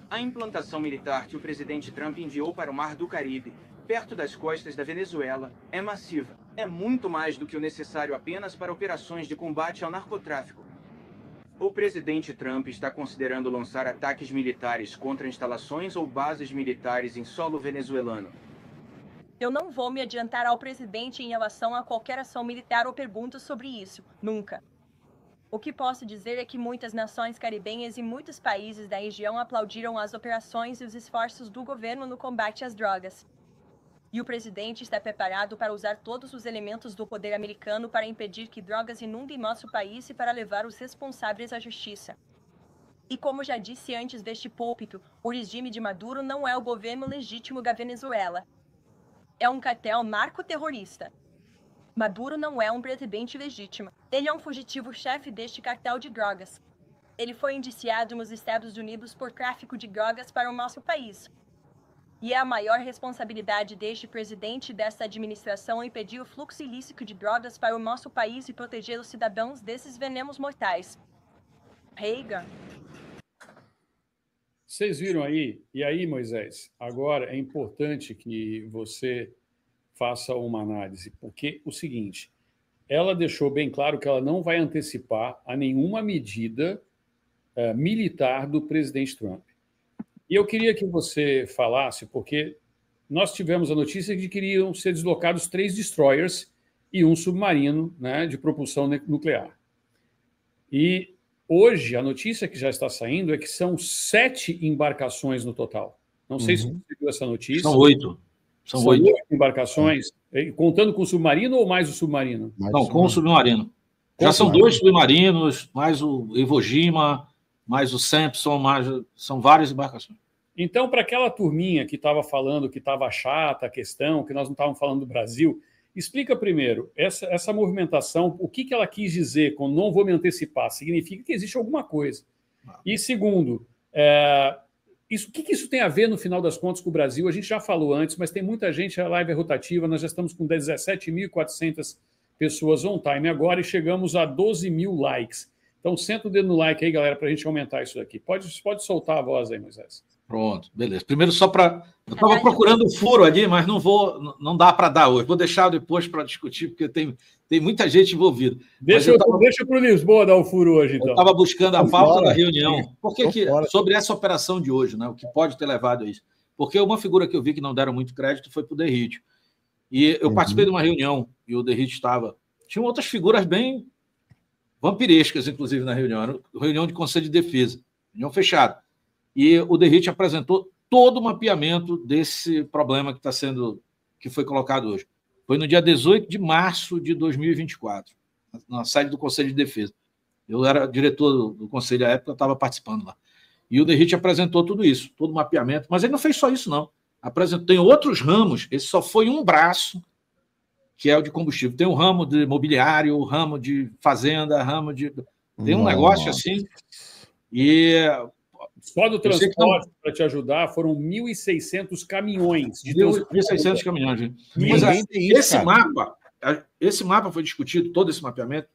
A implantação militar que o presidente Trump enviou para o Mar do Caribe, perto das costas da Venezuela, é massiva. É muito mais do que o necessário apenas para operações de combate ao narcotráfico. O presidente Trump está considerando lançar ataques militares contra instalações ou bases militares em solo venezuelano. Eu não vou me adiantar ao presidente em relação a qualquer ação militar ou perguntas sobre isso, nunca. O que posso dizer é que muitas nações caribenhas e muitos países da região aplaudiram as operações e os esforços do governo no combate às drogas. E o presidente está preparado para usar todos os elementos do poder americano para impedir que drogas inundem nosso país e para levar os responsáveis à justiça. E como já disse antes deste púlpito, o regime de Maduro não é o governo legítimo da Venezuela. É um cartel narco-terrorista. Maduro não é um presidente legítimo. Ele é um fugitivo-chefe deste cartel de drogas. Ele foi indiciado nos Estados Unidos por tráfico de drogas para o nosso país. E é a maior responsabilidade deste presidente e desta administração impedir o fluxo ilícito de drogas para o nosso país e proteger os cidadãos desses venenos mortais. Reagan. Vocês viram aí? E aí, Moisés, agora é importante que você faça uma análise, porque o seguinte, ela deixou bem claro que ela não vai antecipar a nenhuma medida militar do presidente Trump. E eu queria que você falasse, porque nós tivemos a notícia de que iriam ser deslocados 3 destroyers e um submarino, né, de propulsão nuclear. E hoje a notícia que já está saindo é que são 7 embarcações no total. Não sei se você viu essa notícia. São 8. São 8 embarcações, contando com o submarino ou mais o submarino? Não, com o submarino. Já são 2 submarinos, mais o Iwo Jima, mais o Samson, são várias embarcações. Então, para aquela turminha que estava falando que estava chata a questão, que nós não estávamos falando do Brasil, explica primeiro, essa movimentação, o que ela quis dizer com não vou me antecipar? Significa que existe alguma coisa. E segundo, o que isso tem a ver, no final das contas, com o Brasil? A gente já falou antes, mas tem muita gente, a live é rotativa, nós já estamos com 17.400 pessoas on-time agora e chegamos a 12.000 likes. Então, senta o dedo no like aí, galera, para a gente aumentar isso daqui. Pode soltar a voz aí, Moisés. Pronto, beleza. Primeiro, só para... Eu estava procurando um furo ali, mas não dá para dar hoje. Vou deixar depois para discutir, porque tem muita gente envolvida. Deixa para o Lisboa dar o furo hoje, então. Eu estava buscando a pauta da reunião. Sobre essa operação de hoje, né, o que pode ter levado a isso. Porque uma figura que eu vi que não deram muito crédito foi para o Derrite. E eu participei de uma reunião, e o Derrite estava... Tinham outras figuras bem vampirescas, inclusive, na reunião. Era uma reunião de Conselho de Defesa, reunião fechada. E o Derrite apresentou todo o mapeamento desse problema que foi colocado hoje. Foi no dia 18 de março de 2024, na sede do Conselho de Defesa. Eu era diretor do Conselho à época, eu estava participando lá. E o Derrite apresentou tudo isso, todo o mapeamento, mas ele não fez só isso, não. Tem outros ramos, esse só foi um braço, que é o de combustível. Tem um ramo de imobiliário, o ramo de fazenda, tem um negócio assim, e... Só do transporte, para te ajudar, foram 1.600 caminhões. 1.600 caminhões. Mas esse mapa foi discutido, todo esse mapeamento,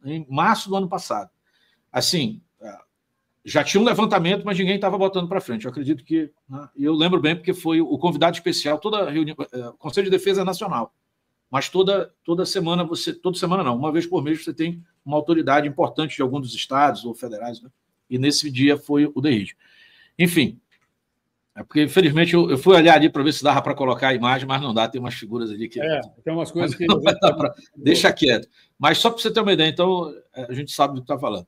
em março do ano passado. Assim, já tinha um levantamento, mas ninguém estava botando para frente. Eu acredito que... Né, e eu lembro bem, porque foi o convidado especial, toda reunião, Conselho de Defesa Nacional. Mas toda semana, toda semana não, uma vez por mês você tem uma autoridade importante de algum dos estados ou federais, né? E nesse dia foi o Derrite. Enfim, porque infelizmente eu fui olhar ali para ver se dava para colocar a imagem, mas não dá, tem umas figuras ali que... tem umas coisas que... Deixa quieto. Mas só para você ter uma ideia, então, a gente sabe do que está falando.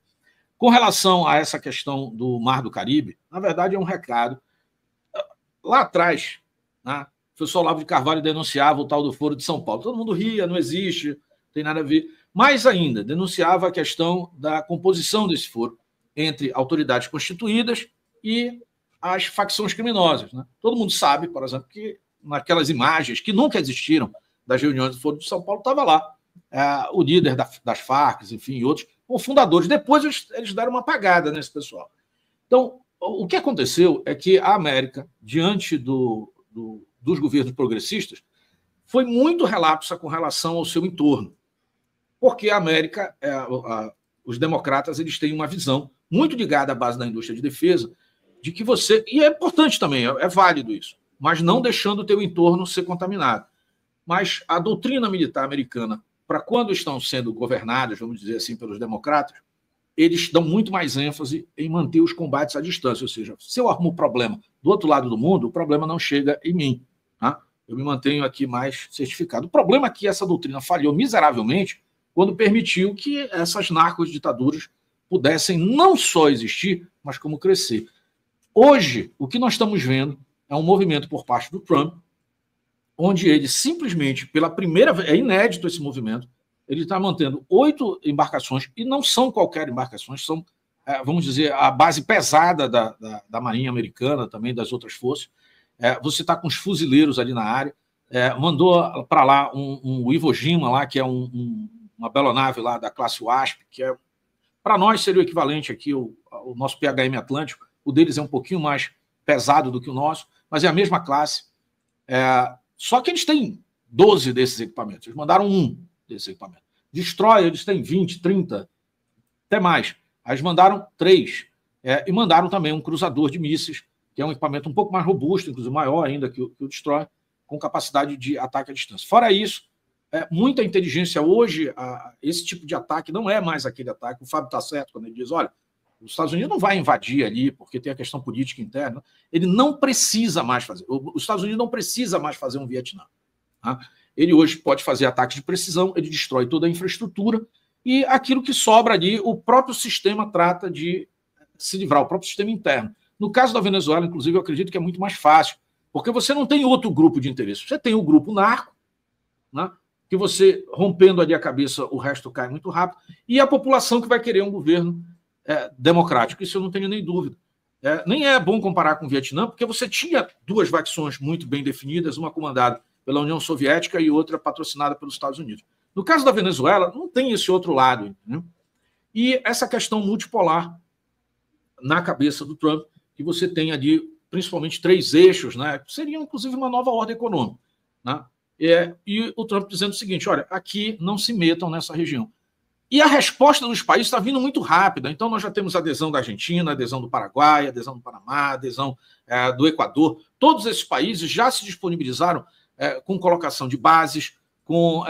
Com relação a essa questão do Mar do Caribe, na verdade é um recado. Lá atrás, né, o professor Olavo de Carvalho denunciava o tal do Foro de São Paulo. Todo mundo ria, não existe, não tem nada a ver. Mais ainda, denunciava a questão da composição desse foro entre autoridades constituídas e as facções criminosas. Né? Todo mundo sabe, por exemplo, que naquelas imagens que nunca existiram das reuniões do Foro de São Paulo, estava lá o líder das Farc, enfim, e outros, os fundadores. Depois eles deram uma apagada nesse pessoal. Então, o que aconteceu é que a América, diante dos governos progressistas, foi muito relapsa com relação ao seu entorno. Porque a América, os democratas, eles têm uma visão muito ligada à base da indústria de defesa, de que você... E é importante também, é válido isso, mas não deixando o teu entorno ser contaminado. Mas a doutrina militar americana, para quando estão sendo governadas, vamos dizer assim, pelos democratas, eles dão muito mais ênfase em manter os combates à distância. Ou seja, se eu arrumo o problema do outro lado do mundo, o problema não chega em mim. Tá? Eu me mantenho aqui mais certificado. O problema é que essa doutrina falhou miseravelmente quando permitiu que essas narcoditaduras pudessem não só existir, mas como crescer. Hoje, o que nós estamos vendo é um movimento por parte do Trump, onde ele simplesmente, pela primeira vez, é inédito esse movimento, ele está mantendo 8 embarcações, e não são qualquer embarcações, são, vamos dizer, a base pesada da Marinha Americana, também das outras forças. Você está com os fuzileiros ali na área, mandou para lá um Iwo Jima, lá, que é uma bela nave lá da classe WASP, que para nós seria o equivalente aqui ao nosso PHM Atlântico. O deles é um pouquinho mais pesado do que o nosso, mas é a mesma classe. Só que eles têm 12 desses equipamentos. Eles mandaram um desses equipamentos. Destroyer, eles têm 20, 30, até mais. Aí eles mandaram 3. E mandaram também um cruzador de mísseis, que é um equipamento um pouco mais robusto, inclusive maior ainda que o Destroyer, com capacidade de ataque à distância. Fora isso, muita inteligência hoje, esse tipo de ataque não é mais aquele ataque. O Fábio está certo quando ele diz, olha, os Estados Unidos não vai invadir ali, porque tem a questão política interna. Ele não precisa mais fazer. Os Estados Unidos não precisa mais fazer um Vietnã. Tá? Ele hoje pode fazer ataques de precisão, ele destrói toda a infraestrutura, e aquilo que sobra ali, o próprio sistema trata de se livrar, o próprio sistema interno. No caso da Venezuela, inclusive, eu acredito que é muito mais fácil, porque você não tem outro grupo de interesse. Você tem o grupo narco, né? Que você, rompendo ali a cabeça, o resto cai muito rápido, e a população que vai querer um governo democrático, isso eu não tenho nem dúvida. Nem é bom comparar com o Vietnã, porque você tinha 2 facções muito bem definidas, uma comandada pela União Soviética e outra patrocinada pelos Estados Unidos. No caso da Venezuela, não tem esse outro lado. Entendeu? E essa questão multipolar na cabeça do Trump, que você tem ali principalmente 3 eixos, né, que seriam inclusive uma nova ordem econômica. Né? E o Trump dizendo o seguinte, olha, aqui não se metam nessa região. E a resposta dos países está vindo muito rápida. Então, nós já temos a adesão da Argentina, a adesão do Paraguai, a adesão do Panamá, a adesão do Equador. Todos esses países já se disponibilizaram com colocação de bases, com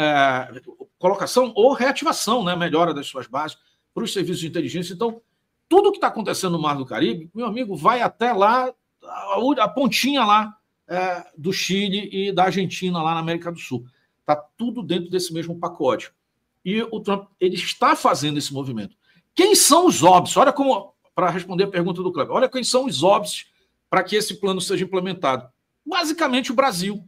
colocação ou reativação, né, melhora das suas bases para os serviços de inteligência. Então, tudo que está acontecendo no Mar do Caribe, meu amigo, vai até lá, a pontinha lá do Chile e da Argentina, lá na América do Sul. Está tudo dentro desse mesmo pacote. E o Trump ele está fazendo esse movimento. Quem são os óbices? Olha como, para responder a pergunta do Cleber, olha quem são os óbices para que esse plano seja implementado. Basicamente o Brasil.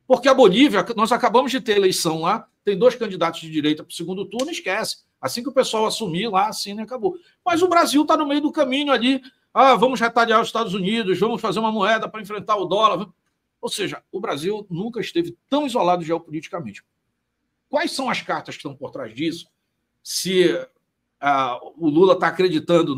Porque a Bolívia, nós acabamos de ter eleição lá, tem 2 candidatos de direita para o segundo turno, esquece. Assim que o pessoal assumir lá, assim, né, acabou. Mas o Brasil está no meio do caminho ali. Vamos retaliar os Estados Unidos, vamos fazer uma moeda para enfrentar o dólar. Ou seja, o Brasil nunca esteve tão isolado geopoliticamente. Quais são as cartas que estão por trás disso? Se o Lula está acreditando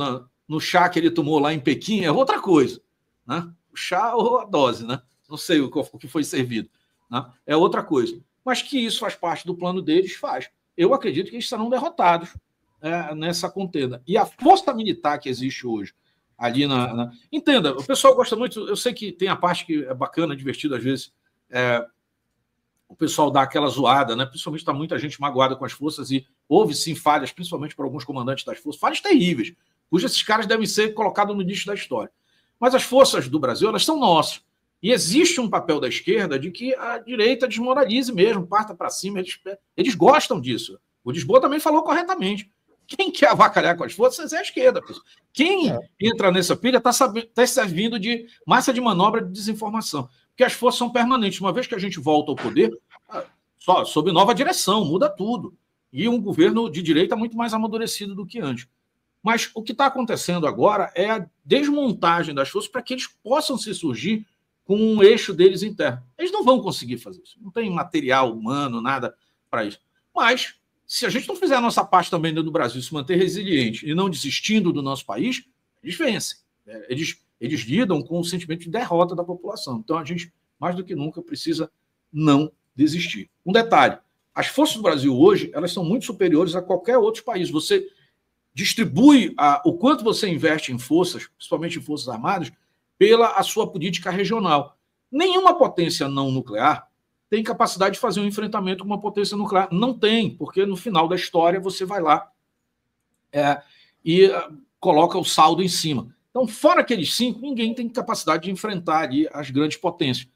no chá que ele tomou lá em Pequim, é outra coisa. Né? O chá ou a dose, né? Não sei o que foi servido. Né? É outra coisa. Mas que isso faz parte do plano deles, faz. Eu acredito que eles serão derrotados nessa contenda. E a força militar que existe hoje, ali Entenda, o pessoal gosta muito... Eu sei que tem a parte que é bacana, divertida às vezes... O pessoal dá aquela zoada, né? Principalmente está muita gente magoada com as forças e houve sim falhas, principalmente por alguns comandantes das forças, falhas terríveis, cujos esses caras devem ser colocados no lixo da história. Mas as forças do Brasil, elas são nossas. E existe um papel da esquerda de que a direita desmoralize mesmo, parta para cima, eles gostam disso. O Lisboa também falou corretamente. Quem quer avacalhar com as forças é a esquerda. Quem entra nessa pilha está servindo de massa de manobra de desinformação. Porque as forças são permanentes. Uma vez que a gente volta ao poder, só sob nova direção, muda tudo. E um governo de direita muito mais amadurecido do que antes. Mas o que está acontecendo agora é a desmontagem das forças para que eles possam se surgir com um eixo deles interno. Eles não vão conseguir fazer isso. Não tem material humano, nada para isso. Mas, se a gente não fizer a nossa parte também dentro do Brasil, se manter resiliente e não desistindo do nosso país, eles vencem. Eles lidam com o sentimento de derrota da população. Então, a gente, mais do que nunca, precisa não desistir. Um detalhe, as forças do Brasil hoje, elas são muito superiores a qualquer outro país. Você distribui o quanto você investe em forças, principalmente em forças armadas, pela a sua política regional. Nenhuma potência não nuclear tem capacidade de fazer um enfrentamento com uma potência nuclear. Não tem, porque no final da história você vai lá e coloca o saldo em cima. Então, fora aqueles 5, ninguém tem capacidade de enfrentar ali as grandes potências.